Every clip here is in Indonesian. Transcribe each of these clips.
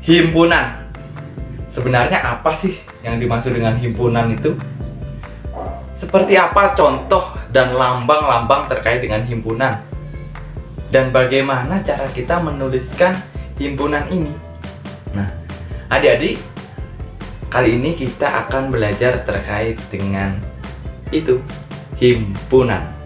Himpunan. Sebenarnya apa sih yang dimaksud dengan himpunan itu? Seperti apa contoh dan lambang-lambang terkait dengan himpunan? Dan bagaimana cara kita menuliskan himpunan ini? Nah, adik-adik, kali ini kita akan belajar terkait dengan itu, himpunan.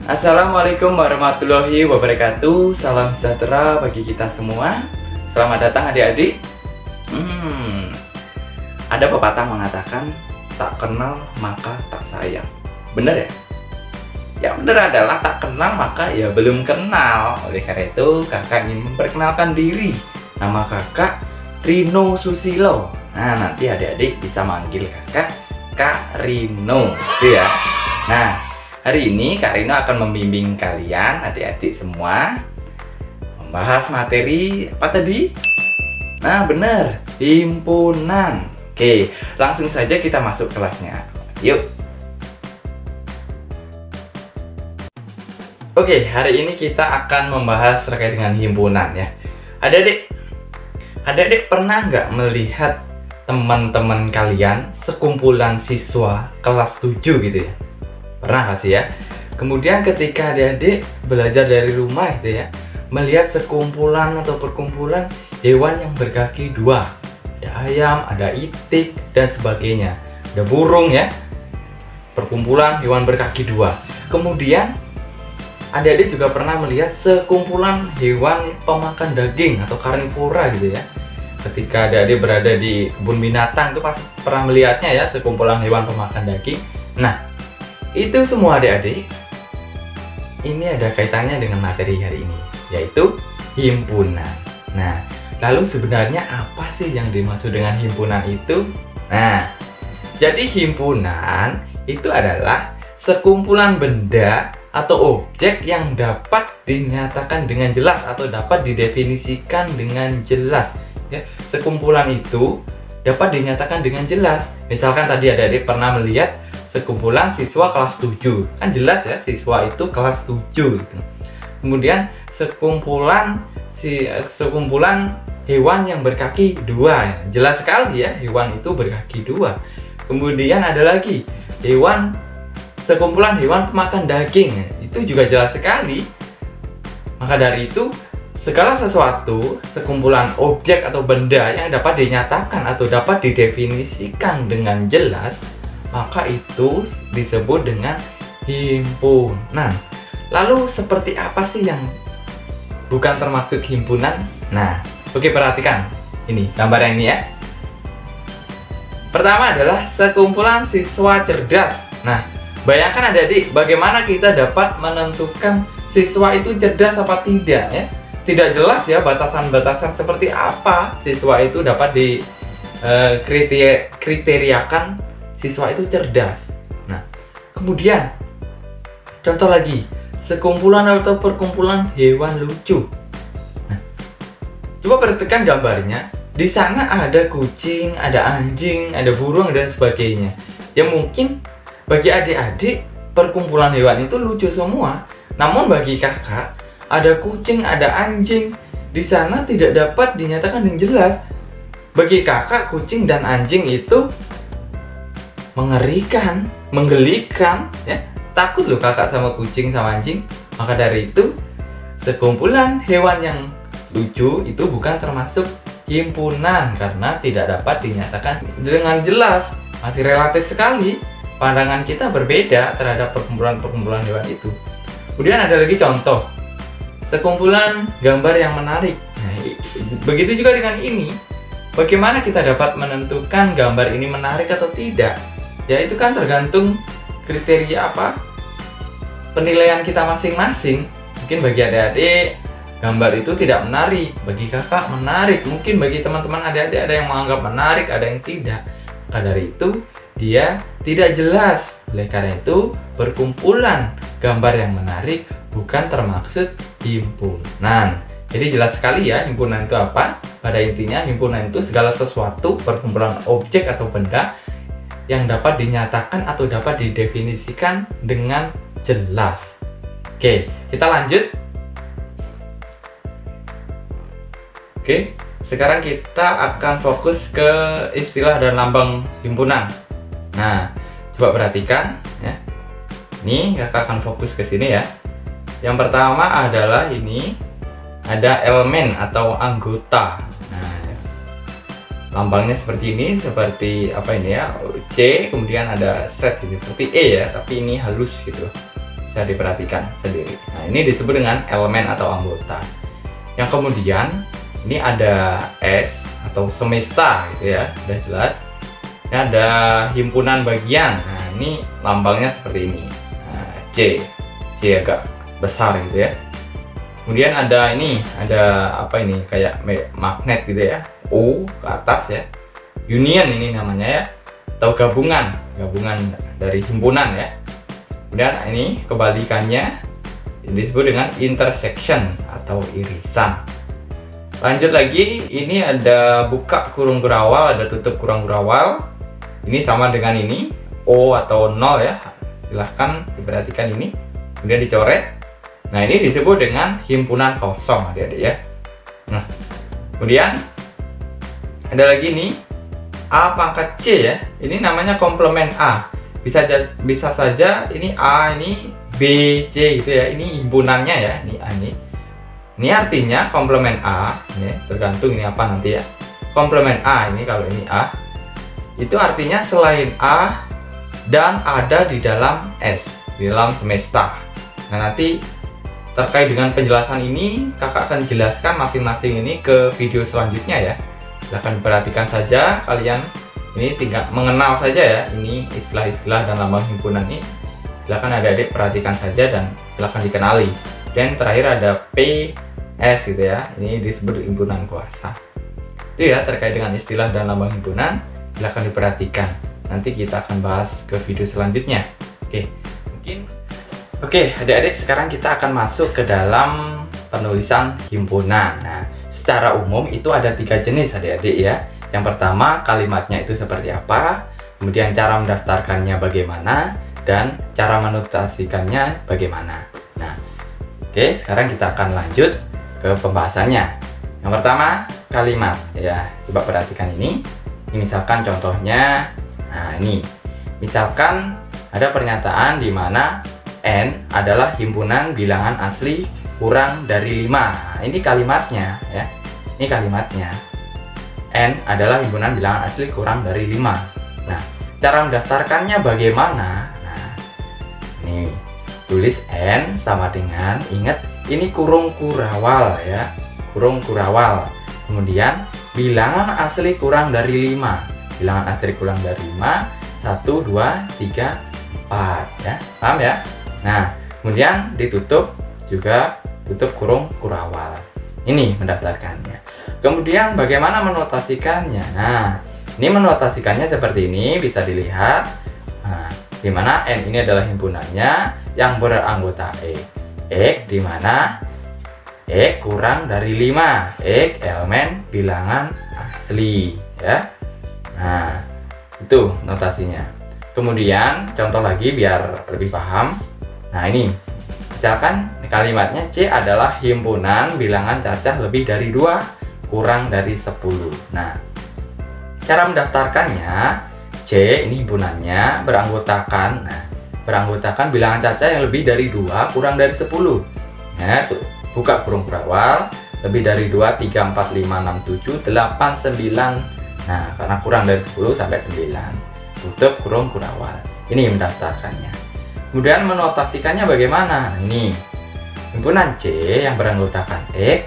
Assalamualaikum warahmatullahi wabarakatuh. Salam sejahtera bagi kita semua. Selamat datang adik-adik. Ada pepatah mengatakan tak kenal maka tak sayang. Bener ya? Yang bener adalah tak kenal maka ya belum kenal. Oleh karena itu kakak ingin memperkenalkan diri. Nama kakak Rino Susilo. Nah, nanti adik-adik bisa manggil kakak Kak Rino, gitu ya. Nah, hari ini Kak Rino akan membimbing kalian, adik-adik semua, membahas materi apa tadi? Nah, bener, himpunan. Oke, langsung saja kita masuk kelasnya. Yuk. Oke, hari ini kita akan membahas terkait dengan himpunan ya. Adik-adik pernah nggak melihat teman-teman kalian sekumpulan siswa kelas 7 gitu ya? Pernah gak sih ya? Kemudian ketika adik-adik belajar dari rumah gitu ya, melihat sekumpulan atau perkumpulan hewan yang berkaki dua. Ada ayam, ada itik, dan sebagainya. Ada burung ya. Perkumpulan hewan berkaki dua. Kemudian adik-adik juga pernah melihat sekumpulan hewan pemakan daging atau karnivora gitu ya. Ketika adik-adik berada di kebun binatang itu pasti pernah melihatnya ya, sekumpulan hewan pemakan daging. Nah, itu semua adik-adik, ini ada kaitannya dengan materi hari ini, yaitu himpunan. Nah, lalu sebenarnya apa sih yang dimaksud dengan himpunan itu? Nah, jadi himpunan itu adalah sekumpulan benda atau objek yang dapat dinyatakan dengan jelas atau dapat didefinisikan dengan jelas. Ya, sekumpulan itu dapat dinyatakan dengan jelas. Misalkan tadi adik-adik pernah melihat sekumpulan siswa kelas 7. Kan jelas ya, siswa itu kelas 7 gitu. Kemudian sekumpulan hewan yang berkaki dua. Jelas sekali ya, hewan itu berkaki dua. Kemudian ada lagi sekumpulan hewan pemakan daging. Itu juga jelas sekali. Maka dari itu, segala sesuatu, sekumpulan objek atau benda yang dapat dinyatakan atau dapat didefinisikan dengan jelas, maka itu disebut dengan himpunan. Lalu seperti apa sih yang bukan termasuk himpunan? Nah, oke, perhatikan ini gambarnya ini ya. Pertama adalah sekumpulan siswa cerdas. Nah, bayangkan adik-adik, bagaimana kita dapat menentukan siswa itu cerdas apa tidak ya? Tidak jelas ya batasan-batasan seperti apa siswa itu dapat kriteriakan siswa itu cerdas. Nah, kemudian contoh lagi, sekumpulan atau perkumpulan hewan lucu. Nah, coba perhatikan gambarnya. Di sana ada kucing, ada anjing, ada burung dan sebagainya. Ya mungkin bagi adik-adik perkumpulan hewan itu lucu semua. Namun bagi kakak, ada kucing, ada anjing, di sana tidak dapat dinyatakan dengan jelas. Bagi kakak, kucing dan anjing itu mengerikan, menggelikan, ya. Takut loh kakak sama kucing sama anjing. Maka dari itu, sekumpulan hewan yang lucu itu bukan termasuk himpunan karena tidak dapat dinyatakan dengan jelas. Masih relatif sekali. Pandangan kita berbeda terhadap perkumpulan-perkumpulan hewan itu. Kemudian ada lagi contoh, sekumpulan gambar yang menarik. Nah, begitu juga dengan ini. Bagaimana kita dapat menentukan gambar ini menarik atau tidak? Ya itu kan tergantung kriteria apa? Penilaian kita masing-masing. Mungkin bagi adik-adik gambar itu tidak menarik, bagi kakak menarik. Mungkin bagi teman-teman adik-adik ada yang menganggap menarik, ada yang tidak. Maka dari itu dia tidak jelas. Oleh karena itu, perkumpulan gambar yang menarik bukan termaksud himpunan. Jadi jelas sekali ya himpunan itu apa? Pada intinya himpunan itu segala sesuatu, perkumpulan objek atau benda yang dapat dinyatakan atau dapat didefinisikan dengan jelas. Oke, kita lanjut. Oke, sekarang kita akan fokus ke istilah dan lambang himpunan. Nah, coba perhatikan ya. Ini kakak akan fokus ke sini ya. Yang pertama adalah ini ada elemen atau anggota. Nah, lambangnya seperti ini, seperti apa ini ya? C, kemudian ada stretch ini seperti E ya, tapi ini halus gitu. Bisa diperhatikan sendiri. Nah, ini disebut dengan elemen atau anggota. Yang kemudian ini ada S atau semesta gitu ya, udah jelas. Ini ada himpunan bagian. Nah, ini lambangnya seperti ini. Nah, C agak besar gitu ya. Kemudian ada ini, ada apa ini, kayak magnet gitu ya, O ke atas ya. Union ini namanya ya, atau gabungan dari himpunan ya. Kemudian ini kebalikannya disebut dengan intersection atau irisan. Lanjut lagi, ini ada buka kurung kurawal, ada tutup kurung kurawal. Ini sama dengan ini, O atau 0 ya. Silahkan diperhatikan ini. Kemudian dicoret. Nah, ini disebut dengan himpunan kosong adik-adik ya. Nah, kemudian ada lagi nih, A pangkat C ya. Ini namanya komplement A. Bisa saja ini A, ini B, C gitu ya. Ini himpunannya ya, ini A ini. Ini artinya komplement A, ini tergantung ini apa nanti ya. Komplement A ini, kalau ini A, itu artinya selain A dan ada di dalam S, di dalam semesta. Nah, nanti terkait dengan penjelasan ini, kakak akan jelaskan masing-masing ini ke video selanjutnya ya. Silahkan perhatikan saja, kalian ini tinggal mengenal saja ya, ini istilah-istilah dan lambang himpunan ini. Silahkan adik-adik perhatikan saja dan silahkan dikenali. Dan terakhir ada PS gitu ya, ini disebut himpunan kuasa. Itu ya terkait dengan istilah dan lambang himpunan, silahkan diperhatikan. Nanti kita akan bahas ke video selanjutnya. Oke, adik-adik, sekarang kita akan masuk ke dalam penulisan himpunan. Nah, secara umum itu ada 3 jenis adik-adik ya. Yang pertama, kalimatnya itu seperti apa, kemudian cara mendaftarkannya bagaimana, dan cara menotasikannya bagaimana. Nah, oke, sekarang kita akan lanjut ke pembahasannya. Yang pertama, kalimat ya. Coba perhatikan ini. Ini misalkan contohnya, nah ini. Misalkan ada pernyataan di mana N adalah himpunan bilangan asli kurang dari 5. Nah, ini kalimatnya ya. Ini kalimatnya. N adalah himpunan bilangan asli kurang dari 5. Nah, cara mendaftarkannya bagaimana? Nah, ini tulis N sama dengan, ingat ini kurung kurawal ya, kurung kurawal. Kemudian bilangan asli kurang dari 5. Bilangan asli kurang dari 5, 1, 2, 3, 4 ya. Paham ya? Nah, kemudian ditutup juga, tutup kurung kurawal. Ini mendaftarkannya. Kemudian bagaimana menotasikannya? Nah, ini menotasikannya seperti ini, bisa dilihat. Nah, di mana N ini adalah himpunannya yang beranggota E. X di mana X kurang dari 5. X elemen bilangan asli ya. Nah, itu notasinya. Kemudian contoh lagi biar lebih paham. Nah, ini misalkan kalimatnya C adalah himpunan bilangan cacah lebih dari 2 kurang dari 10. Nah, cara mendaftarkannya, C ini himpunannya beranggotakan. Nah, beranggotakan bilangan cacah yang lebih dari 2 kurang dari 10. Nah, tuh, buka kurung kurawal, lebih dari 2, 3, 4, 5, 6, 7, 8, 9. Nah, karena kurang dari 10 sampai 9. Tutup kurung kurawal. Ini mendaftarkannya. Kemudian menotasikannya bagaimana? Nah, ini himpunan C yang beranggotakan X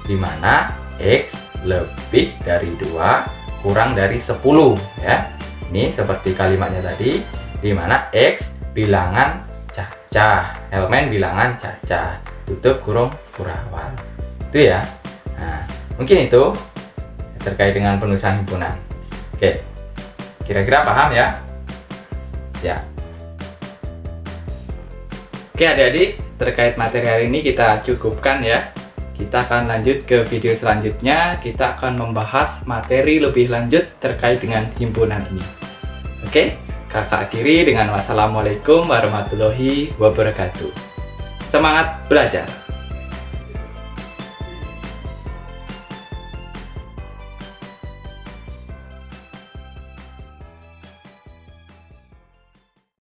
di mana X lebih dari 2 kurang dari 10 ya. Ini seperti kalimatnya tadi, di mana X bilangan cacah, elemen bilangan cacah, tutup kurung kurawal. Itu ya. Nah, mungkin itu terkait dengan penulisan himpunan. Oke. Kira-kira paham ya? Ya. Oke adik-adik, terkait materi hari ini kita cukupkan ya. Kita akan lanjut ke video selanjutnya. Kita akan membahas materi lebih lanjut terkait dengan himpunan ini. Oke, kakak akhiri dengan wassalamualaikum warahmatullahi wabarakatuh. Semangat belajar!